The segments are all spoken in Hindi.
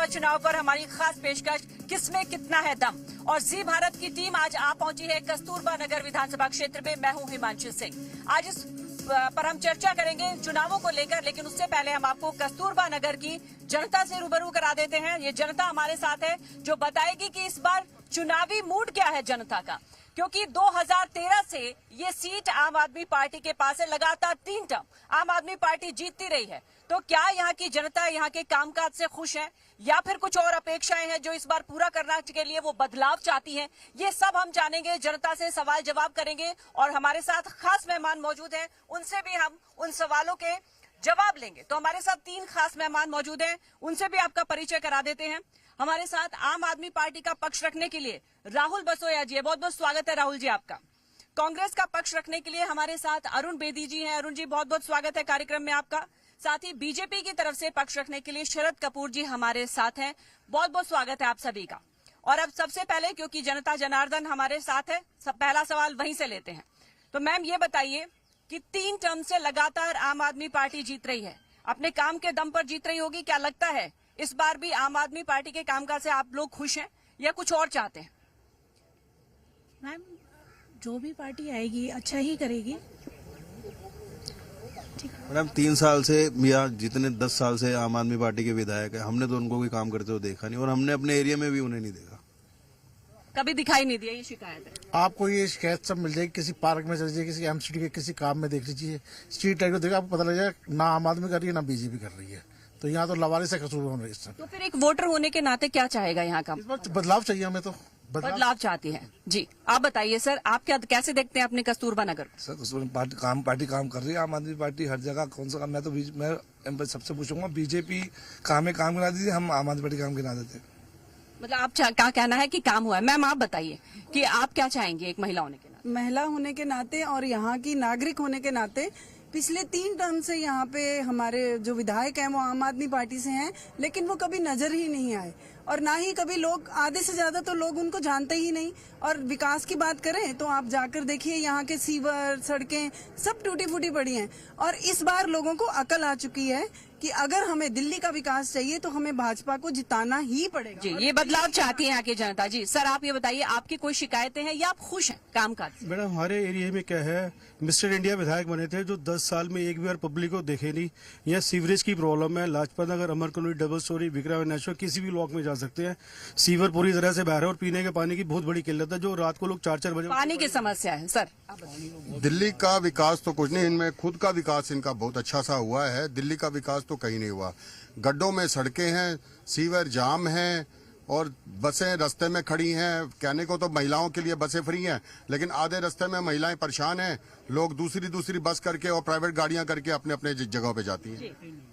चुनाव पर हमारी खास पेशकश किसमें कितना है दम। और जी भारत की टीम आज आ पहुंची है कस्तूरबा नगर विधानसभा क्षेत्र में। मैं हूं हिमांशु सिंह। आज इस पर हम चर्चा करेंगे चुनावों को लेकर, लेकिन उससे पहले हम आपको कस्तूरबा नगर की जनता से रूबरू करा देते हैं। ये जनता हमारे साथ है जो बताएगी कि इस बार चुनावी मूड क्या है जनता का, क्योंकि 2013 से ये सीट आम आदमी पार्टी के पास है। लगातार 3 टर्म आम आदमी पार्टी जीतती रही है। तो क्या यहाँ की जनता यहाँ के कामकाज से खुश है या फिर कुछ और अपेक्षाएं हैं जो इस बार पूरा करने के लिए वो बदलाव चाहती हैं? ये सब हम जानेंगे, जनता से सवाल जवाब करेंगे और हमारे साथ खास मेहमान मौजूद हैं, उनसे भी हम उन सवालों के जवाब लेंगे। तो हमारे साथ 3 खास मेहमान मौजूद हैं, उनसे भी आपका परिचय करा देते हैं। हमारे साथ आम आदमी पार्टी का पक्ष रखने के लिए राहुल बसोया जी है, बहुत बहुत स्वागत है राहुल जी आपका। कांग्रेस का पक्ष रखने के लिए हमारे साथ अरुण बेदी जी हैं। अरुण जी बहुत बहुत स्वागत है कार्यक्रम में आपका। साथ ही बीजेपी की तरफ से पक्ष रखने के लिए शरद कपूर जी हमारे साथ हैं, बहुत बहुत स्वागत है आप सभी का। और अब सबसे पहले क्योंकि जनता जनार्दन हमारे साथ है, पहला सवाल वहीं से लेते हैं। तो मैम ये बताइए कि 3 टर्म से लगातार आम आदमी पार्टी जीत रही है, अपने काम के दम पर जीत रही होगी। क्या लगता है इस बार भी आम आदमी पार्टी के कामकाज से आप लोग खुश हैं या कुछ और चाहते हैं? मैम जो भी पार्टी आएगी अच्छा ही करेगी। मैडम 3 साल से या जितने 10 साल से आम आदमी पार्टी के विधायक है, हमने तो उनको कोई काम करते हुए देखा नहीं और हमने अपने एरिया में भी उन्हें नहीं देखा। कभी दिखाई नहीं दिया, ये शिकायत है। आपको ये शिकायत सब मिल जाएगी, किसी पार्क में चल जाइए, किसी एमसीडी के किसी काम में देख लीजिए, स्ट्रीट लाइट को देखिए, आपको पता लग जाएगा ना आम आदमी कर रही है ना बीजेपी कर रही है। तो यहाँ तो लवारिस से कसूर हो रही है। तो फिर एक वोटर होने के नाते क्या चाहेगा यहाँ का? इस बार बदलाव चाहिए हमें, तो बदलाव चाहती है जी। आप बताइए सर, आप क्या कैसे देखते हैं अपने कस्तूरबा नगर को? सर कस्तूरबा पार्टी काम कर रही है। आम आदमी पार्टी हर जगह कौन सा काम, मैं सबसे पूछूंगा बीजेपी काम गिना दीजिए, हम आम आदमी पार्टी काम गिना देते। मतलब आप क्या कहना है कि काम हुआ है? मैम आप बताइए कि आप क्या चाहेंगे एक महिला होने के नाते? महिला होने के नाते और यहाँ की नागरिक होने के नाते पिछले 3 टर्म से यहाँ पे हमारे जो विधायक हैं वो आम आदमी पार्टी से हैं, लेकिन वो कभी नजर ही नहीं आए और ना ही कभी लोग, आधे से ज्यादा तो लोग उनको जानते ही नहीं। और विकास की बात करें तो आप जाकर देखिए, यहाँ के सीवर सड़कें सब टूटी फूटी पड़ी हैं। और इस बार लोगों को अकल आ चुकी है कि अगर हमें दिल्ली का विकास चाहिए तो हमें भाजपा को जिताना ही पड़ेगा जी। ये बदलाव चाहती है यहाँ की जनता जी। सर आप ये बताइए, आपकी कोई शिकायतें हैं या आप खुश हैं कामकाज? मैडम हमारे एरिया में क्या है, मिस्टर इंडिया विधायक बने थे जो 10 साल में एक भी बार पब्लिक को देखे नहीं। यहाँ सीवरेज की प्रॉब्लम है, Lajpat Nagar, Amar colony, double storey, Vikram national, किसी भी ब्लॉक में जा सकते हैं। सीवर पूरी तरह से बह रहा है और पीने के पानी की बहुत बड़ी किल्लत है, जो रात को लोग 4-4 बजे पानी की समस्या है। सर दिल्ली का विकास तो कुछ नहीं, इनमें खुद का विकास इनका बहुत अच्छा सा हुआ है। दिल्ली का विकास तो कहीं नहीं हुआ। गड्ढों में सड़कें हैं, सीवर जाम हैं और बसें रास्ते में खड़ी हैं। कहने को तो महिलाओं के लिए बसें फ्री हैं, लेकिन आधे रास्ते में महिलाएं परेशान हैं। लोग दूसरी बस करके और प्राइवेट गाड़ियां करके अपने अपने जगहों पे जाती हैं।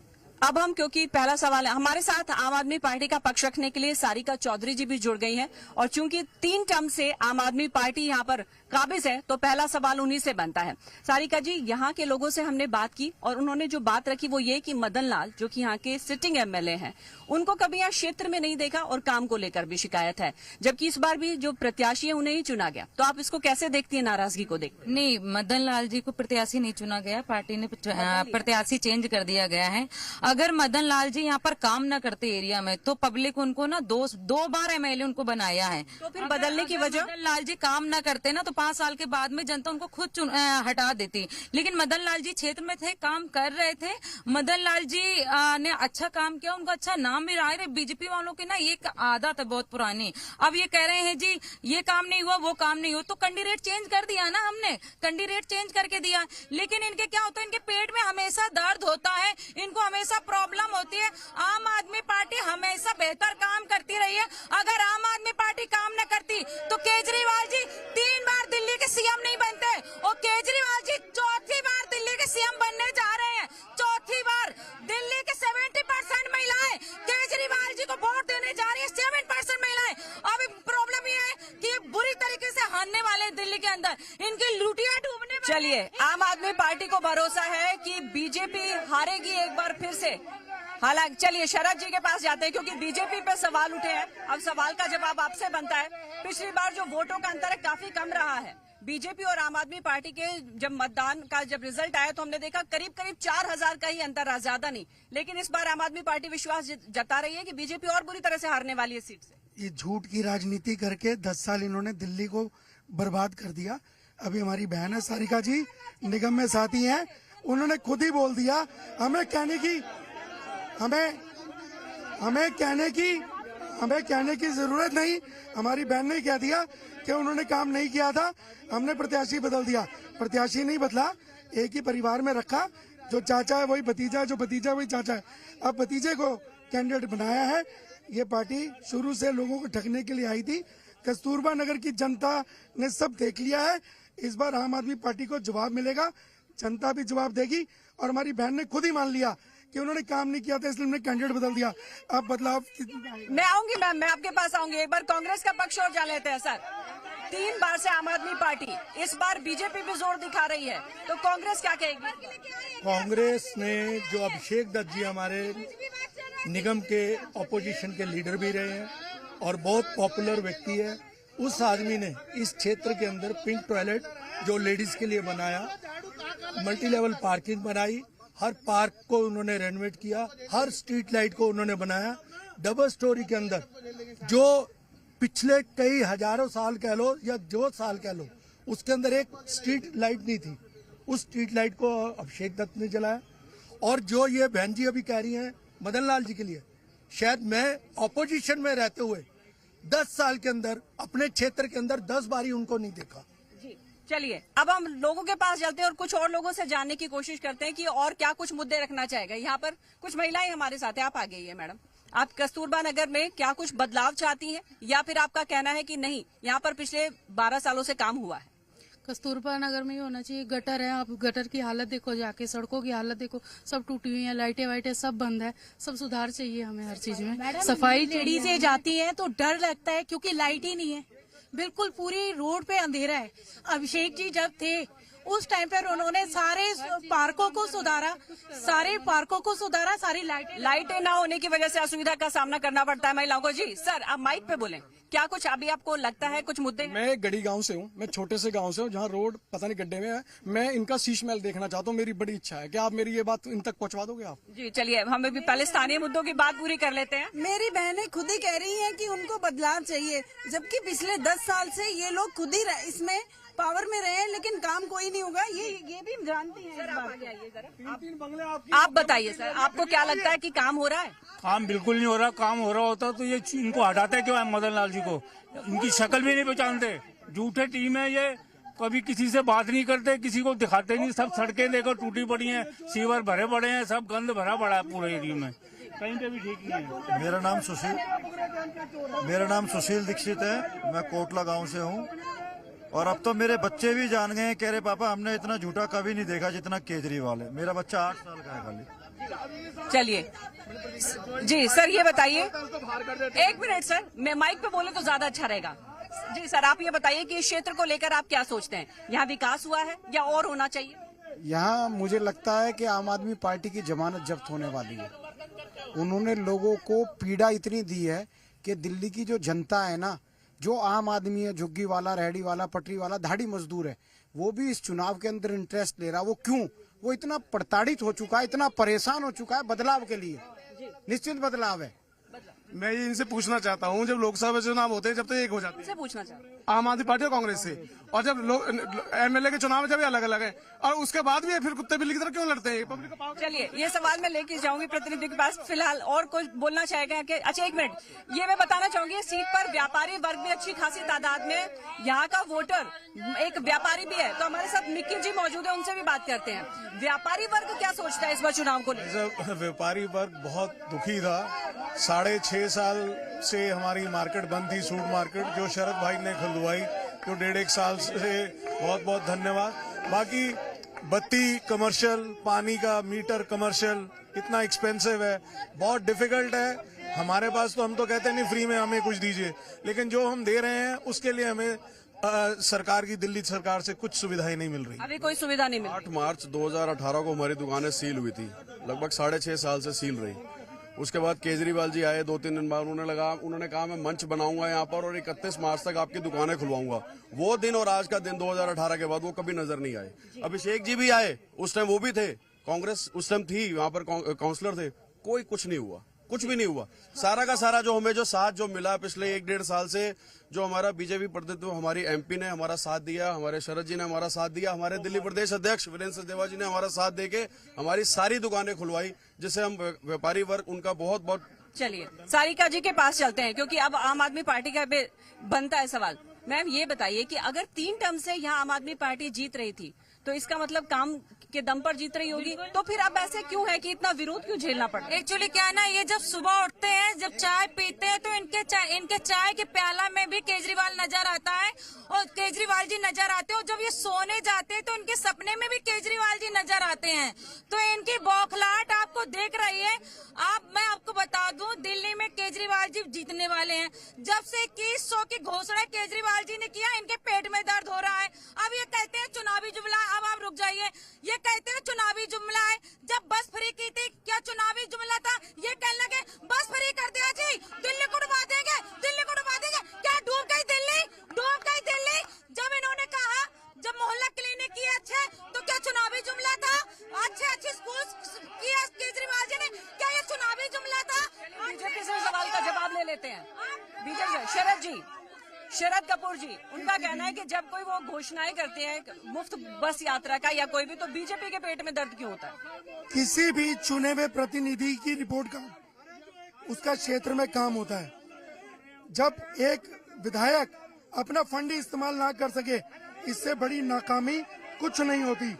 अब हम, क्योंकि पहला सवाल है, हमारे साथ आम आदमी पार्टी का पक्ष रखने के लिए सारिका चौधरी जी भी जुड़ गई हैं और चूंकि 3 टर्म से आम आदमी पार्टी यहाँ पर काबिज है तो पहला सवाल उन्हीं से बनता है। सारिका जी, यहाँ के लोगों से हमने बात की और उन्होंने जो बात रखी वो ये कि मदन लाल जो कि यहाँ के सिटिंग एमएलए हैं, उनको कभी यहाँ क्षेत्र में नहीं देखा और काम को लेकर भी शिकायत है, जबकि इस बार भी जो प्रत्याशी है उन्हें ही चुना गया। तो आप इसको कैसे देखती है, नाराजगी को देखते? नहीं, मदन लाल जी को प्रत्याशी नहीं चुना गया, पार्टी ने प्रत्याशी चेंज कर दिया गया है। अगर मदन लाल जी यहाँ पर काम न करते एरिया में तो पब्लिक उनको ना 2 बार एमएलए उनको बनाया है। तो फिर बदलने की वजह? मदन लाल जी काम न करते ना तो 5 साल के बाद में जनता उनको खुद हटा देती। लेकिन मदन लाल जी क्षेत्र में थे, काम कर रहे थे। मदन लाल जी ने अच्छा काम किया, उनको अच्छा नाम भी रहा है। बीजेपी वालों की ना एक आदत है बहुत पुरानी। अब ये कह रहे हैं जी ये काम नहीं हुआ, वो काम नहीं हुआ, तो कैंडिडेट चेंज कर दिया ना हमने, कैंडिडेट चेंज करके दिया। लेकिन इनके क्या होता है, इनके पेट में हमेशा दर्द होता है, इनको हमेशा प्रॉब्लम होती है। आम आदमी पार्टी हमेशा बेहतर काम करती रही है। अगर आम आदमी पार्टी काम न करती तो केजरीवाल जी 3 बार दिल्ली के सीएम नहीं बनते और केजरीवाल जी 4थी बार दिल्ली के सीएम बनने जा रहे हैं। 4थी बार दिल्ली के 70% महिलाएं केजरीवाल जी को वोट देने जा रही है। 7% महिलाएं। अब प्रॉब्लम ये है कि ये बुरी तरीके से हारने वाले हैं दिल्ली के अंदर, इनकी लुटिया डूबने। चलिए, आम आदमी पार्टी को भरोसा है कि बीजेपी हारेगी एक बार फिर से। हालांकि चलिए शरद जी के पास जाते हैं क्योंकि बीजेपी पे सवाल उठे हैं। अब सवाल का जवाब आपसे बनता है। पिछली बार जो वोटों का अंतर है काफी कम रहा है, बीजेपी और आम आदमी पार्टी के जब मतदान का जब रिजल्ट आया तो हमने देखा करीब करीब 4000 का ही अंतर रहा, ज्यादा नहीं। लेकिन इस बार आम आदमी पार्टी विश्वास जता रही है कि बीजेपी और बुरी तरह से हारने वाली है सीट से। ये झूठ की राजनीति करके 10 साल इन्होंने दिल्ली को बर्बाद कर दिया। अभी हमारी बहन है सारिका जी, निगम में साथी हैं, उन्होंने खुद ही बोल दिया, हमें कहने की जरूरत नहीं। हमारी बहन ने कह दिया कि उन्होंने काम नहीं किया था, हमने प्रत्याशी बदल दिया। प्रत्याशी नहीं बदला, एक ही परिवार में रखा, जो चाचा है वही भतीजा है, जो भतीजा है वही चाचा है। अब भतीजे को कैंडिडेट बनाया है। ये पार्टी शुरू से लोगों को ठगने के लिए आई थी। कस्तूरबा नगर की जनता ने सब देख लिया है। इस बार आम आदमी पार्टी को जवाब मिलेगा, जनता भी जवाब देगी। और हमारी बहन ने खुद ही मान लिया कि उन्होंने काम नहीं किया था, इसलिए हमने कैंडिडेट बदल दिया। अब बदलाव मैं आऊंगी मैम, मैं आपके पास आऊंगी। एक बार कांग्रेस का पक्ष और जान लेते हैं सर। 3 बार से आम आदमी पार्टी, इस बार बीजेपी भी जोर दिखा रही है, तो कांग्रेस क्या कहेगी? कांग्रेस ने जो अभिषेक दत्त जी हमारे निगम के ऑपोजिशन के लीडर भी रहे हैं और बहुत पॉपुलर व्यक्ति है, उस आदमी ने इस क्षेत्र के अंदर पिंक टॉयलेट जो लेडीज के लिए बनाया, मल्टी लेवल पार्किंग बनाई, हर पार्क को उन्होंने रेनोवेट किया, हर स्ट्रीट लाइट को उन्होंने बनाया। डबल स्टोरी के अंदर जो पिछले कई हजारों साल कह लो या जो साल कह लो, उसके अंदर एक स्ट्रीट लाइट नहीं थी, उस स्ट्रीट लाइट को अभिषेक दत्त ने जलाया। और जो ये बहन जी अभी कह रही हैं मदन लाल जी के लिए, शायद मैं ऑपोजिशन में रहते हुए 10 साल के अंदर अपने क्षेत्र के अंदर 10 बारी उनको नहीं देखा। चलिए अब हम लोगों के पास चलते हैं और कुछ और लोगों से जानने की कोशिश करते हैं कि और क्या कुछ मुद्दे रखना चाहेगा। यहाँ पर कुछ महिलाएं हमारे साथ हैं, आप आ गई है मैडम। आप कस्तूरबा नगर में क्या कुछ बदलाव चाहती हैं या फिर आपका कहना है कि नहीं, यहाँ पर पिछले 12 सालों से काम हुआ है? कस्तूरबा नगर में ही होना चाहिए। गटर है, आप गटर की हालत देखो, जाके सड़कों की हालत देखो, सब टूटी हुई है, लाइटें वाइटें सब बंद है, सब सुधार चाहिए हमें हर चीज में। सफाई लेडीजें जाती हैं तो डर लगता है क्योंकि लाइट ही नहीं है, बिल्कुल पूरी रोड पे अंधेरा है। अभिषेक जी जब थे उस टाइम पर उन्होंने सारे पार्कों को सुधारा, सारी लाइटें ना होने की वजह से असुविधा का सामना करना पड़ता है महिलाओं को। जी सर, आप माइक पे बोलें। क्या कुछ अभी आपको लगता है कुछ मुद्दे? मैं गढ़ी गांव से हूँ, मैं छोटे से गांव से हूँ जहाँ रोड पता नहीं गड्ढे में है। मैं इनका शीश महल देखना चाहता हूँ, मेरी बड़ी इच्छा है। क्या आप मेरी ये बात इन तक पहुँचवा दोगे आप? जी चलिए, हमें भी पहले स्थानीय मुद्दों की बात पूरी कर लेते हैं। मेरी बहनें खुद ही कह रही हैं कि उनको बदलाव चाहिए, जबकि पिछले 10 साल से ये लोग खुद ही इसमें पावर में रहे, लेकिन काम कोई नहीं होगा, ये भी जानते हैं। सर आप आगे आइए जरा, आप बताइए सर, आपको क्या लगता है कि काम हो रहा है? काम बिल्कुल नहीं हो रहा। काम हो रहा होता तो ये इनको हटाते क्यों? मदन लाल जी को इनकी शक्ल भी नहीं पहचानते। झूठे टीम है ये, कभी किसी से बात नहीं करते, किसी को दिखाते नहीं। सब सड़कें देखो टूटी पड़ी हैं, सीवर भरे पड़े हैं, सब गंद भरा पड़ा है पूरे एरिया में, कहीं पे भी ठीक नहीं है। मेरा नाम सुशील दीक्षित है, मैं कोटला गांव से हूं। और अब तो मेरे बच्चे भी जान गए हैं, कह रहे पापा हमने इतना झूठा कभी नहीं देखा जितना केजरीवाल है। मेरा बच्चा 8 साल का है खाली। चलिए जी सर, ये बताइए, 1 मिनट सर, मैं माइक पे बोले तो ज्यादा अच्छा रहेगा। जी सर, आप ये बताइए कि इस क्षेत्र को लेकर आप क्या सोचते हैं? यहाँ विकास हुआ है या और होना चाहिए? यहाँ मुझे लगता है कि आम आदमी पार्टी की जमानत जब्त होने वाली है। उन्होंने लोगों को पीड़ा इतनी दी है कि दिल्ली की जो जनता है ना, जो आम आदमी है, झुग्गी वाला, रेहड़ी वाला, पटरी वाला, धाड़ी मजदूर है, वो भी इस चुनाव के अंदर इंटरेस्ट ले रहा। वो क्यों? वो इतना प्रताड़ित हो चुका है, इतना परेशान हो चुका है बदलाव के लिए। निश्चित बदलाव है। मैं ये इनसे पूछना चाहता हूँ, जब लोकसभा चुनाव होते हैं जब तो एक हो जाते हैं, पूछना चाहता आम आदमी पार्टी और कांग्रेस से, और जब एमएलए के चुनाव जब अलग अलग है, और उसके बाद भी फिर कुत्ते बिल्ली की तरह क्यों लड़ते हैं पब्लिक का? चलिए ये सवाल मैं लेके जाऊंगी प्रतिनिधि के पास। फिलहाल और कुछ बोलना चाहेगा कि? अच्छा 1 मिनट, ये मैं बताना चाहूंगी, सीट पर व्यापारी वर्ग भी अच्छी खासी तादाद में, यहाँ का वोटर एक व्यापारी भी है, तो हमारे साथ मिक्की जी मौजूद है, उनसे भी बात करते हैं। व्यापारी वर्ग क्या सोचता है इस बार चुनाव को लेकर? व्यापारी वर्ग बहुत दुखी था। 6.5 साल से हमारी मार्केट बंद थी, सूट मार्केट, जो शरद भाई ने खुलवाई, जो 1.5 साल से बहुत बहुत धन्यवाद। बाकी बत्ती कमर्शियल, पानी का मीटर कमर्शियल, इतना एक्सपेंसिव है, बहुत डिफिकल्ट है। हमारे पास तो हम तो कहते नहीं फ्री में हमें कुछ दीजिए, लेकिन जो हम दे रहे हैं उसके लिए हमें सरकार की, दिल्ली सरकार से कुछ सुविधाएं नहीं मिल रही। अभी कोई सुविधा नहीं मिल रही। 8 मार्च 2018 को हमारी दुकानें सील हुई थी, लगभग 6.5 साल से सील रही। उसके बाद केजरीवाल जी आए 2-3 दिन बाद, उन्होंने कहा मैं मंच बनाऊंगा यहाँ पर और 31 मार्च तक आपकी दुकानें खुलवाऊंगा। वो दिन और आज का दिन 2018 के बाद वो कभी नजर नहीं आए। अभिषेक जी भी आए, उस टाइम वो भी थे, कांग्रेस उस टाइम थी, वहां पर काउंसलर थे, कोई कुछ नहीं हुआ, कुछ भी नहीं हुआ। सारा का सारा जो हमें जो साथ जो मिला पिछले 1-1.5 साल से, जो हमारा बीजेपी प्रतिनिधित्व, हमारी एमपी ने हमारा साथ दिया, हमारे शरद जी ने हमारा साथ दिया, हमारे दिल्ली प्रदेश अध्यक्ष वीरेंद्र सचदेवा जी ने हमारा साथ देके हमारी सारी दुकानें खुलवाई, जिससे हम व्यापारी वर्ग उनका बहुत बहुत। चलिए सारिका जी के पास चलते हैं, क्योंकि अब आम आदमी पार्टी का बनता है सवाल। मैम ये बताइए कि अगर 3 टर्म से यहाँ आम आदमी पार्टी जीत रही थी, तो इसका मतलब काम के दम पर जीत रही होगी, तो फिर अब ऐसे क्यों है कि इतना विरोध क्यों झेलना पड़ता है? एक्चुअली क्या है ना, ये जब सुबह उठते हैं, जब चाय पीते हैं, तो इनके चाय के प्याला में भी केजरीवाल नजर आता है और केजरीवाल जी नजर आते हैं, और जब ये सोने जाते हैं तो इनके सपने में भी केजरीवाल जी नजर आते हैं। तो इनकी बौखलाहट आपको देख रही है। मैं आपको बता दूं, दिल्ली में केजरीवाल जी जीतने वाले हैं। जब से 2100 की घोषणा केजरीवाल जी ने किया, इनके पेट में दर्द हो रहा है। अब ये कहते हैं चुनावी जुमला, अब आप रुक जाइए, ये कहते हैं चुनावी जुमला है। जब बस फ्री की थी, क्या चुनावी जुमला था? ये कहने लगे बस फ्री कर दिया जी, दिल्ली को डुबा देंगे, दिल्ली को डुबा देंगे। क्या डूब गई दिल्ली? डूब गई दिल्ली। जब इन्होंने कहा, जब मोहल्ला क्लिनिक किए अच्छे, तो क्या चुनावी जुमला था? अच्छे स्कूल किए केजरीवाल जी ने, क्या ये चुनावी जुमला था? बीजेपी से सवाल का जवाब ले लेते हैं। बीजेपी शरद कपूर जी, उनका कहना है कि जब कोई वो घोषणाएं करते हैं मुफ्त बस यात्रा का या कोई भी, तो बीजेपी के पेट में दर्द क्यों होता है? किसी भी चुने हुए प्रतिनिधि की रिपोर्ट का उसका क्षेत्र में काम होता है। जब एक विधायक अपना फंड इस्तेमाल ना कर सके, इससे बड़ी नाकामी कुछ नहीं होती।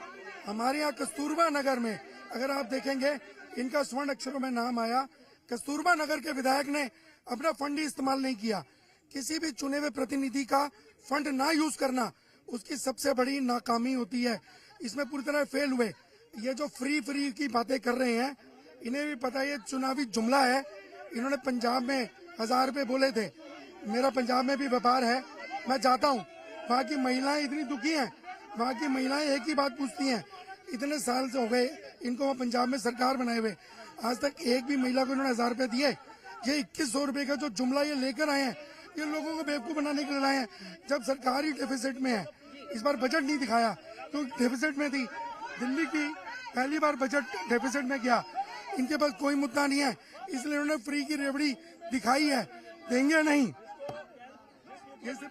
हमारे यहाँ कस्तूरबा नगर में अगर आप देखेंगे, इनका स्वर्ण अक्षरों में नाम आया, कस्तूरबा नगर के विधायक ने अपना फंड इस्तेमाल नहीं किया। किसी भी चुने हुए प्रतिनिधि का फंड ना यूज करना उसकी सबसे बड़ी नाकामी होती है। इसमें पूरी तरह फेल हुए। ये जो फ्री की बातें कर रहे हैं, इन्हें भी पता है ये चुनावी जुमला है। इन्होंने पंजाब में 1000 रुपए बोले थे। मेरा पंजाब में भी व्यापार है, मैं जाता हूँ, वहाँ की महिलाएं इतनी दुखी हैं, वहाँ की महिलाएं एक ही बात पूछती हैं। इतने साल से हो गए इनको वहाँ पंजाब में सरकार बनाए हुए, आज तक एक भी महिला को इन्होंने 1000 रुपए दिए। ये 2100 रुपए का जो जुमला ये लेकर आए हैं, ये लोगों को बेवकूफ बनाने के लिए लाए हैं। जब सरकार ही डेफिसिट में है, इस बार बजट नहीं दिखाया तो डेफिसिट में थी। दिल्ली की पहली बार बजट डेफिसिट में गया। इनके पास कोई मुद्दा नहीं है, इसलिए उन्होंने फ्री की रेवड़ी दिखाई है, देंगे नहीं।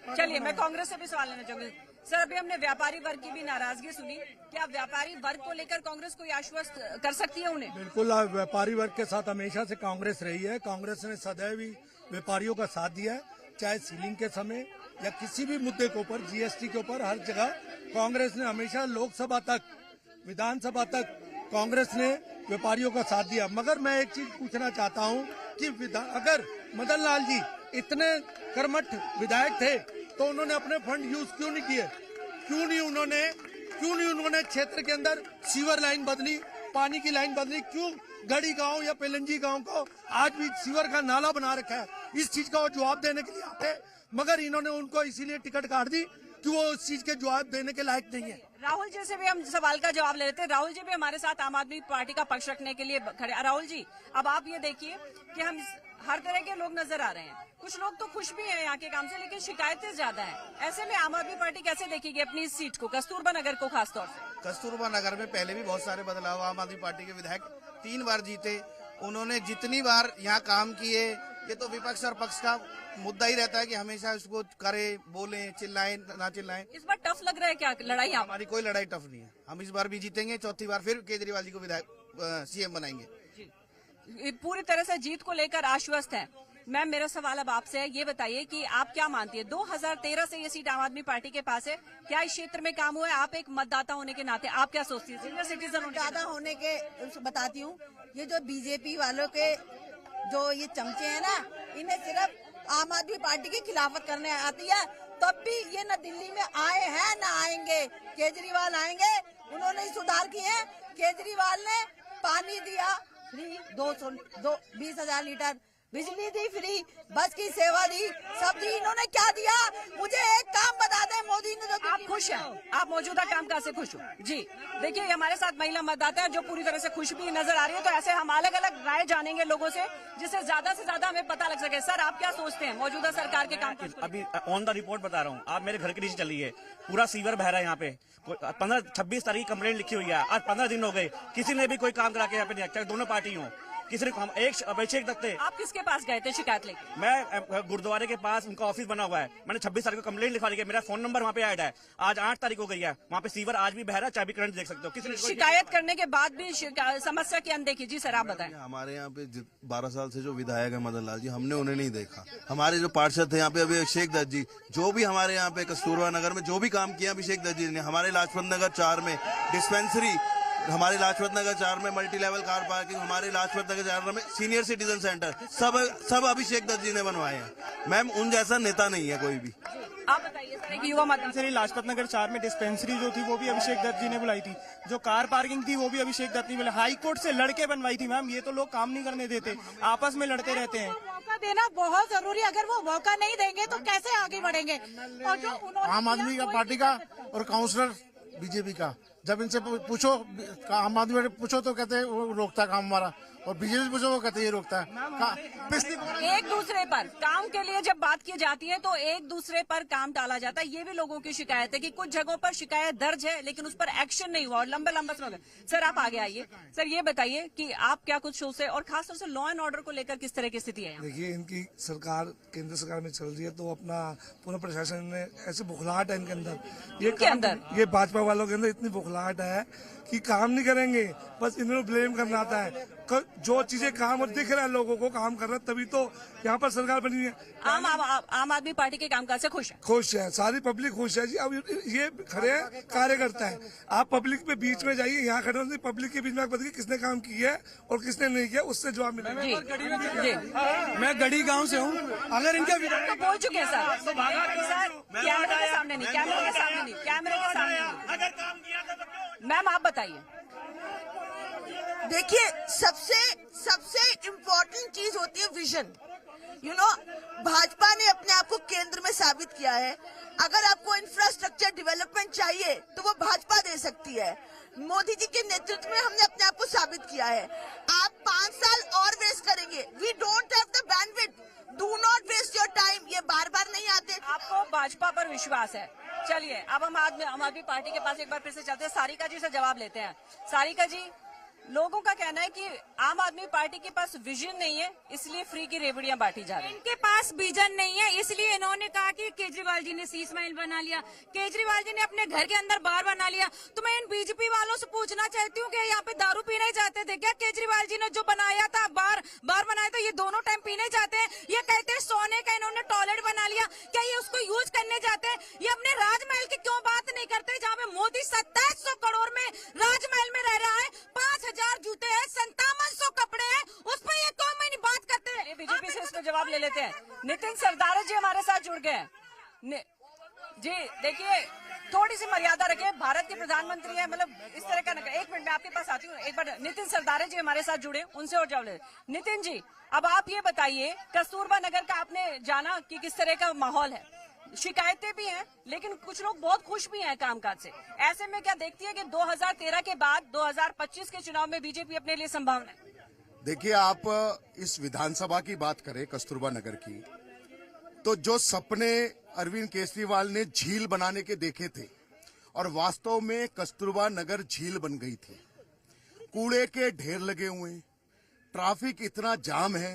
चलिए मैं कांग्रेस से भी सवाल लेना चाहूंगी। सर, अभी हमने व्यापारी वर्ग की भी नाराजगी सुनी, क्या व्यापारी वर्ग को लेकर कांग्रेस कोई आश्वस्त कर सकती है उन्हें? बिल्कुल, व्यापारी वर्ग के साथ हमेशा से कांग्रेस रही है। कांग्रेस ने सदैव ही व्यापारियों का साथ दिया है, चाहे सीलिंग के समय या किसी भी मुद्दे के ऊपर, जीएसटी के ऊपर, हर जगह कांग्रेस ने हमेशा लोकसभा तक, विधानसभा तक कांग्रेस ने व्यापारियों का साथ दिया। मगर मैं एक चीज पूछना चाहता हूं कि अगर मदन लाल जी इतने कर्मठ विधायक थे तो उन्होंने अपने फंड यूज क्यों नहीं किए? क्यों नहीं उन्होंने क्षेत्र के अंदर सीवर लाइन बदली, पानी की लाइन बदली? क्यों गढ़ी गांव या पेलंजी गांव को आज भी सीवर का नाला बना रखा है? इस चीज का वो जवाब देने के लिए आते, मगर इन्होंने उनको इसीलिए टिकट काट दी कि वो उस चीज के जवाब देने के लायक नहीं है। राहुल जी से भी हम सवाल का जवाब ले लेते हैं। राहुल जी भी हमारे साथ आम आदमी पार्टी का पक्ष रखने के लिए खड़े। राहुल जी, अब आप ये देखिए कि हम हर तरह के लोग नजर आ रहे हैं। कुछ लोग तो खुश भी हैं यहाँ के काम से, लेकिन शिकायतें ज्यादा हैं। ऐसे में आम आदमी पार्टी कैसे देखेगी अपनी इस सीट को, कस्तूरबा नगर को खासतौर से? कस्तूरबा नगर में पहले भी बहुत सारे बदलाव, आम आदमी पार्टी के विधायक 3 बार जीते, उन्होंने जितनी बार यहाँ काम किए, ये तो विपक्ष और पक्ष का मुद्दा ही रहता है कि हमेशा इसको करे, बोले, चिल्लाएं ना चिल्लाएं। इस बार टफ लग रहा है क्या लड़ाई? हमारी कोई लड़ाई टफ नहीं है, हम इस बार भी जीतेंगे, 4थी बार फिर केजरीवाल जी को विधायक सीएम बनाएंगे। पूरी तरह से जीत को लेकर आश्वस्त है। मैम, मेरा सवाल अब आपसे है, ये बताइए कि आप क्या मानती है, 2013 से ये सीट आम आदमी पार्टी के पास है, क्या इस क्षेत्र में काम हुआ है? आप एक मतदाता होने के नाते आप क्या सोचती है? सीनियर सिटीजन मतदाता होने के बताती हूँ, ये जो बीजेपी वालों के जो ये चमचे हैं ना, इन्हें सिर्फ आम आदमी पार्टी की खिलाफत करने आती है। तब भी ये न दिल्ली में आए हैं न आएंगे। केजरीवाल आएंगे, उन्होंने सुधार किए। केजरीवाल ने पानी दिया फ्री 20,000 लीटर, बिजली दी फ्री, बस की सेवा दी, सब दी। इन्होंने क्या दिया? मुझे एक काम बता दें, मोदी ने जो आप खुश हैं? आप मौजूदा कामकाज से खुश हो? जी देखिए, हमारे साथ महिला मतदाता है जो पूरी तरह से खुश भी नजर आ रही है। तो ऐसे हम अलग अलग राय जानेंगे लोगों से, जिससे ज्यादा से ज्यादा हमें पता लग सके। सर, आप क्या सोचते हैं मौजूदा सरकार के काम? अभी ऑन द रिपोर्ट बता रहा हूँ, आप मेरे घर के नीचे चलिए, पूरा सीवर बह रहा है यहाँ पे। 15-26 तारीख कंप्लेंट लिखी हुई है, आज 15 दिन हो गए, किसी ने भी कोई काम करा के यहाँ पे नहीं, चाहे दोनों पार्टी हो, किसी ने एक अभिषेक दत्ते। आप किसके पास गए थे शिकायत लेके? मैं गुरुद्वारे के पास, उनका ऑफिस बना हुआ है, मैंने 26 तारीख को कंप्लेंट लिखवा दी है, मेरा फोन नंबर वहाँ पे ऐड है। आज 8 तारीख हो गई है, वहाँ पे सीवर आज भी बह रहा है, चाबी करंट देख सकते हो। किसी ने शिकायत करने के बाद भी समस्या की अनदेखी। जी सर, आप बताएं। हमारे यहाँ पे 12 साल से जो विधायक है मदन लाल जी, हमने उन्हें नहीं देखा। हमारे जो पार्षद थे यहाँ पे अभी अभिषेक दत्त जी, जो भी हमारे यहाँ पे कस्तूरबा नगर में जो भी काम किया अभिषेक दत्त जी ने, हमारे लाजपत नगर 4 में डिस्पेंसरी, हमारे लाजपत नगर 4 में मल्टी लेवल कार पार्किंग, हमारे लाजपत नगर 4 में सीनियर सिटीजन सेंटर, सब अभिषेक दत्त जी ने बनवाए हैं। मैम, उन जैसा नेता नहीं है कोई भी। आप बताइए सर, एक युवा मतदाता। लाजपत नगर 4 में डिस्पेंसरी जो थी वो भी अभिषेक दत्त जी ने बुलाई थी, जो कार पार्किंग थी वो भी अभिषेक दत्त ने बुलाई, हाई कोर्ट से लड़के बनवाई थी। मैम, ये तो लोग काम नहीं करने देते, आपस में लड़ते रहते हैं। मौका देना बहुत जरूरी है, अगर वो मौका नहीं देंगे तो कैसे आगे बढ़ेंगे? और जो आम आदमी का पार्टी का और काउंसलर बीजेपी का, जब इनसे पूछो, आम आदमी वाले पूछो तो कहते हैं वो रोकता काम हमारा, और बीजेपी पूछो वो कहते हैं ये रोकता है। पिछली एक दूसरे पर काम के लिए जब बात की जाती है तो एक दूसरे पर काम टाला जाता है। ये भी लोगों की शिकायत है कि कुछ जगहों पर शिकायत दर्ज है लेकिन उस पर एक्शन नहीं हुआ और लंबे समय हो गए। सर, आप आगे आइए। सर, ये बताइए कि आप क्या कुछ सोचते हैं और खासतौर से लॉ एंड ऑर्डर को लेकर किस तरह की स्थिति है? देखिए, इनकी सरकार केंद्र सरकार में चल रही है, तो अपना पूरा प्रशासन ने ऐसे बुखलाहट है इनके अंदर, ये भाजपा वालों के अंदर इतनी बुखलाहट है कि काम नहीं करेंगे, बस इन्होंने ब्लेम करना आता है। जो चीजें काम और दिख रहा है लोगों को काम कर रहा है, तभी तो यहाँ पर सरकार बनी है। आम आदमी पार्टी के कामकाज से खुश है? खुश है, सारी पब्लिक खुश है जी। अब ये खड़े हैं कार्यकर्ता है, आप पब्लिक में बीच में जाइए, यहाँ खड़े होने पब्लिक के बीच में बताइए किसने काम किया है और किसने नहीं किया, उससे जवाब मिलेगा। मैं गढ़ी गाँव से हूँ। अगर इनके तो बोल चुके हैं सर, कैमरे के सामने नहीं, कैमरे के सामने नहीं, कैमरे के सामने नहीं। अगर काम किया था तो मैम आप बताइए। देखिए, सबसे इम्पोर्टेंट चीज होती है विजन। भाजपा ने अपने आप को केंद्र में साबित किया है। अगर आपको इंफ्रास्ट्रक्चर डेवलपमेंट चाहिए तो वो भाजपा दे सकती है। मोदी जी के नेतृत्व में हमने अपने आप को साबित किया है। आप 5 साल और वेस्ट करेंगे, we don't have the bandwidth, do not waste your time. ये बार बार नहीं आते। आपको भाजपा पर विश्वास है? चलिए, अब हम आम आदमी पार्टी के पास एक बार फिर से चलते हैं, सारिका जी से जवाब लेते हैं। सारिका जी, लोगों का कहना है कि आम आदमी पार्टी के पास विजन नहीं है, इसलिए फ्री की रेवड़ियां बांटी जा रही हैं। इनके पास विजन नहीं है, इसलिए इन्होंने कहा कि केजरीवाल जी ने शीश महल बना लिया, केजरीवाल जी ने अपने घर के अंदर बार बना लिया। तो मैं इन बीजेपी वालों से पूछना चाहती हूँ कि यहाँ पे दारू पीने जाते थे क्या? केजरीवाल जी ने जो बनाया था बार बनाया था, ये दोनों टाइम पीने जाते हैं? ये कहते हैं सोने का इन्होंने टॉयलेट बना लिया, क्या ये उसको यूज करने जाते हैं? ये अपने राजमहल की क्यों बात नहीं करते, जहाँ पे मोदी 2700 करोड़ में राजमहल में रह रहा है, 5000 जूते हैं, 5700 कपड़े हैं, उस पर ये क्यों नहीं बात करते हैं? बीजेपी से इसको जवाब ले लेते हैं। नितिन सरदार जी हमारे साथ जुड़ गए हैं। जी देखिए, थोड़ी सी मर्यादा रखिए, भारत के प्रधानमंत्री हैं, मतलब इस तरह का न। एक मिनट में आपके पास आती हूँ। एक बार नितिन सरदार जी हमारे साथ जुड़े, उनसे और जवाब ले। नितिन जी, अब आप ये बताइए, कस्तूरबा नगर का आपने जाना कि किस तरह का माहौल है, शिकायतें भी हैं लेकिन कुछ लोग बहुत खुश भी हैं कामकाज से। ऐसे में क्या देखती है कि 2013 के बाद 2025 के चुनाव में बीजेपी अपने लिए संभावना है? देखिए, आप इस विधानसभा की बात करें कस्तूरबा नगर की, तो जो सपने अरविंद केजरीवाल ने झील बनाने के देखे थे और वास्तव में कस्तूरबा नगर झील बन गई थी। कूड़े के ढेर लगे हुए, ट्रैफिक इतना जाम है,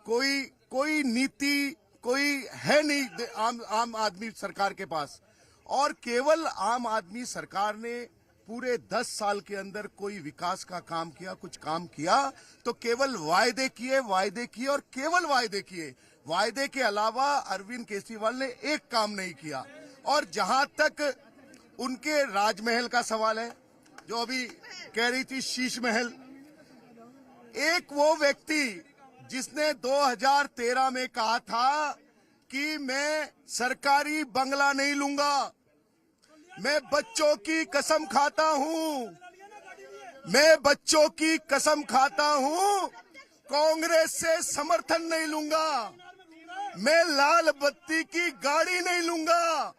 कोई नीति कोई है नहीं आम आदमी सरकार के पास। और केवल आम आदमी सरकार ने पूरे 10 साल के अंदर कोई विकास का काम किया, कुछ काम किया तो केवल वायदे किए और केवल वायदे किए। वायदे के अलावा अरविंद केजरीवाल ने एक काम नहीं किया। और जहां तक उनके राजमहल का सवाल है, जो अभी कह रही थी शीश महल, एक वो व्यक्ति जिसने 2013 में कहा था कि मैं सरकारी बंगला नहीं लूंगा, मैं बच्चों की कसम खाता हूं, कांग्रेस से समर्थन नहीं लूंगा, मैं लाल बत्ती की गाड़ी नहीं लूंगा,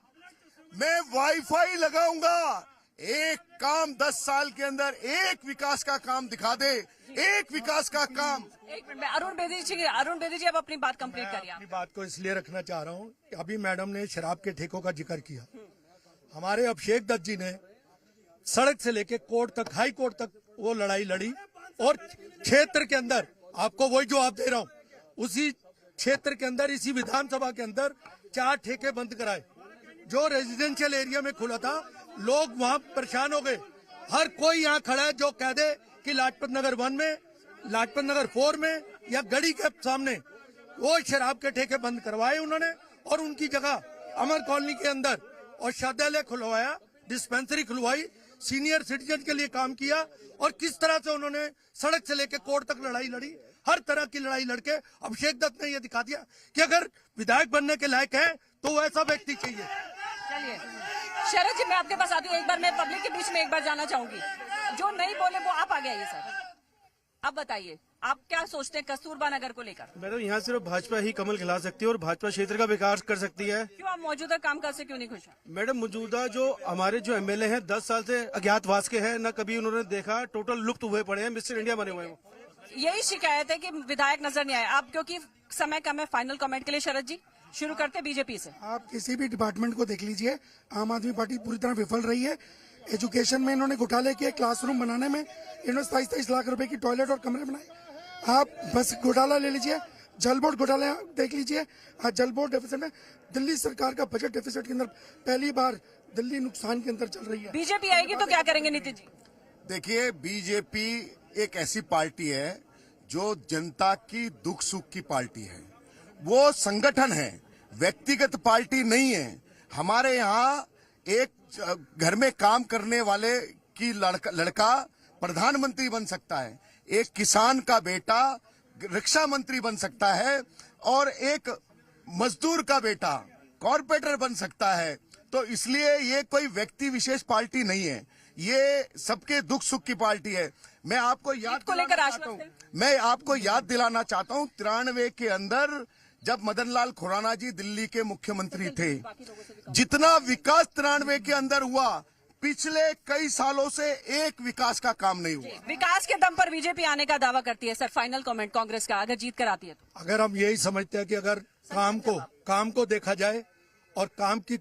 मैं वाईफाई लगाऊंगा। एक काम 10 साल के अंदर एक विकास का काम दिखा दे, एक विकास का काम। एक मिनट में अरुण बेदी जी अब अपनी बात कंप्लीट करिए। अपनी बात को इसलिए रखना चाह रहा हूँ, अभी मैडम ने शराब के ठेकों का जिक्र किया। हमारे अभिषेक दत्त जी ने सड़क से लेके कोर्ट तक, हाई कोर्ट तक वो लड़ाई लड़ी और क्षेत्र के अंदर आपको वही जवाब दे रहा हूँ, उसी क्षेत्र के अंदर, इसी विधानसभा के अंदर 4 ठेके बंद कराए जो रेजिडेंशियल एरिया में खुला था। लोग वहां परेशान हो गए। हर कोई यहाँ खड़ा है जो कह दे कि लाजपत नगर 1 में, लाजपत नगर 4 में या गढ़ी के सामने वो शराब के ठेके बंद करवाए उन्होंने और उनकी जगह अमर कॉलोनी के अंदर औषधालय खुलवाया, डिस्पेंसरी खुलवाई, सीनियर सिटीजन के लिए काम किया। और किस तरह से उन्होंने सड़क से लेकर कोर्ट तक लड़ाई लड़ी, हर तरह की लड़ाई लड़के अभिषेक दत्त ने यह दिखा दिया कि अगर विधायक बनने के लायक है तो वैसा व्यक्ति चाहिए। चलिए शरद जी, मैं आपके पास आती हूँ। एक बार मैं पब्लिक के बीच में एक बार जाना चाहूंगी, जो नहीं बोले वो आप आ गए सर। अब बताइए आप क्या सोचते हैं कस्तूरबा नगर को लेकर? मैडम, यहाँ सिर्फ भाजपा ही कमल खिला सकती है और भाजपा क्षेत्र का विकास कर सकती है। क्यों आप मौजूदा कामकाज से क्यों नहीं खुश हैं? मैडम, मौजूदा जो हमारे जो एमएलए हैं 10 साल से अज्ञातवास के हैं, न कभी उन्होंने देखा, टोटल लुप्त हुए पड़े हैं, मिस्टर इंडिया बने हुए हैं। यही शिकायत है कि विधायक नजर नहीं आए। आप क्योंकि समय कम है, फाइनल कमेंट के लिए शरद जी शुरू करते बीजेपी से। आप किसी भी डिपार्टमेंट को देख लीजिए, आम आदमी पार्टी पूरी तरह विफल रही है। एजुकेशन में इन्होंने घोटाले किए, क्लासरूम बनाने में इन्होंने 27 लाख रुपए की टॉयलेट और कमरे बनाए। आप बस घोटाला ले लीजिए, जल बोर्ड घोटाला देख लीजिए। आज जल बोर्ड डेफिसिट में, दिल्ली सरकार का बजट डेफिसिट के अंदर पहली बार दिल्ली नुकसान के अंदर चल रही है। बीजेपी आएगी तो क्या करेंगे नीतीश जी? देखिए, बीजेपी एक ऐसी पार्टी है जो जनता की दुख सुख की पार्टी है। वो संगठन है, व्यक्तिगत पार्टी नहीं है। हमारे यहाँ एक घर में काम करने वाले की लड़का प्रधानमंत्री बन सकता है, एक किसान का बेटा रक्षा मंत्री बन सकता है और एक मजदूर का बेटा कॉर्पोरेटर बन सकता है। तो इसलिए ये कोई व्यक्ति विशेष पार्टी नहीं है, ये सबके दुख सुख की पार्टी है। मैं आपको याद दिलाना चाहता हूँ 93 के अंदर जब मदन लाल खुराना जी दिल्ली के मुख्यमंत्री थे, जितना विकास 93 के अंदर हुआ, पिछले कई सालों से एक विकास का काम नहीं हुआ। विकास के दम पर बीजेपी आने का दावा करती है। सर, फाइनल कमेंट कांग्रेस का, अगर जीत कर आती है तो? अगर हम यही समझते हैं कि अगर काम को देखा जाए और काम की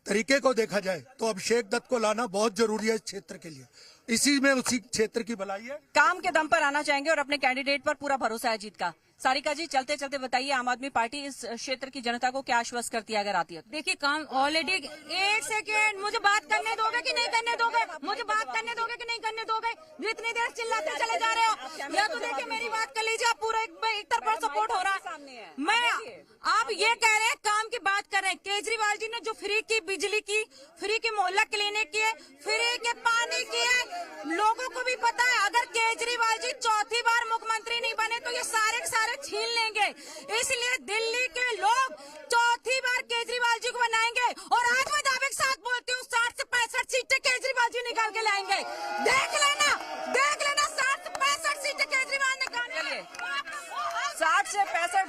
तरीके को देखा जाए तो अभिषेक दत्त को लाना बहुत जरूरी है इस क्षेत्र के लिए। इसी में उसी क्षेत्र की भलाई है। काम के दम पर आना चाहेंगे और अपने कैंडिडेट पर पूरा भरोसा है जीत का। सारिका जी, चलते चलते बताइए आम आदमी पार्टी इस क्षेत्र की जनता को क्या आश्वस्त करती है अगर आती है? देखिए, काम ऑलरेडी, एक सेकेंड, मुझे बात करने दोगे कि नहीं करने दोगे? मुझे बात करने दोगे कि नहीं करने दोगे? इतनी देर चिल्लाते चले जा रहे हो। या तो देखिए मेरी बात कर लीजिए, आप पूरा एक तरफा सपोर्ट हो रहा है। मैं आप ये कह रहे हैं, काम की बात कर रहे हैं। केजरीवाल जी ने जो फ्री की बिजली की, फ्री की मोहल्ला क्लिनिक की, फ्री के पानी की है, लोगों को भी पता है अगर केजरीवाल जी चौथी बार मुख्यमंत्री नहीं बने तो ये सारे के सारे छीन लेंगे। इसलिए दिल्ली के लोग चौथी बार केजरीवाल जी को बनाएंगे और आज मैं दावे के साथ बोलती हूँ 60 से 65 सीटें केजरीवाल जी निकाल के लाएंगे। देख लेना 60 से 65 सीटें केजरीवाल निकाल के लिए। 60 से 65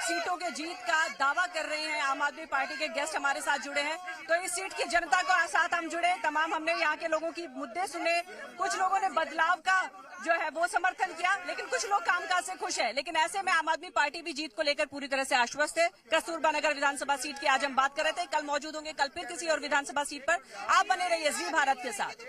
सीटों के जीत का दावा कर रहे हैं आम आदमी पार्टी के गेस्ट हमारे साथ जुड़े हैं। तो इस सीट की जनता को साथ हम जुड़े, तमाम हमने यहाँ के लोगों की मुद्दे सुने। कुछ लोगों ने बदलाव का जो है वो समर्थन किया, लेकिन कुछ लोग कामकाज से खुश है। लेकिन ऐसे में आम आदमी पार्टी भी जीत को लेकर पूरी तरह से आश्वस्त है। कस्तूरबा नगर विधानसभा सीट की आज हम बात कर रहे थे, कल मौजूद होंगे, कल फिर किसी और विधानसभा सीट पर। आप बने रहिए जी भारत के साथ।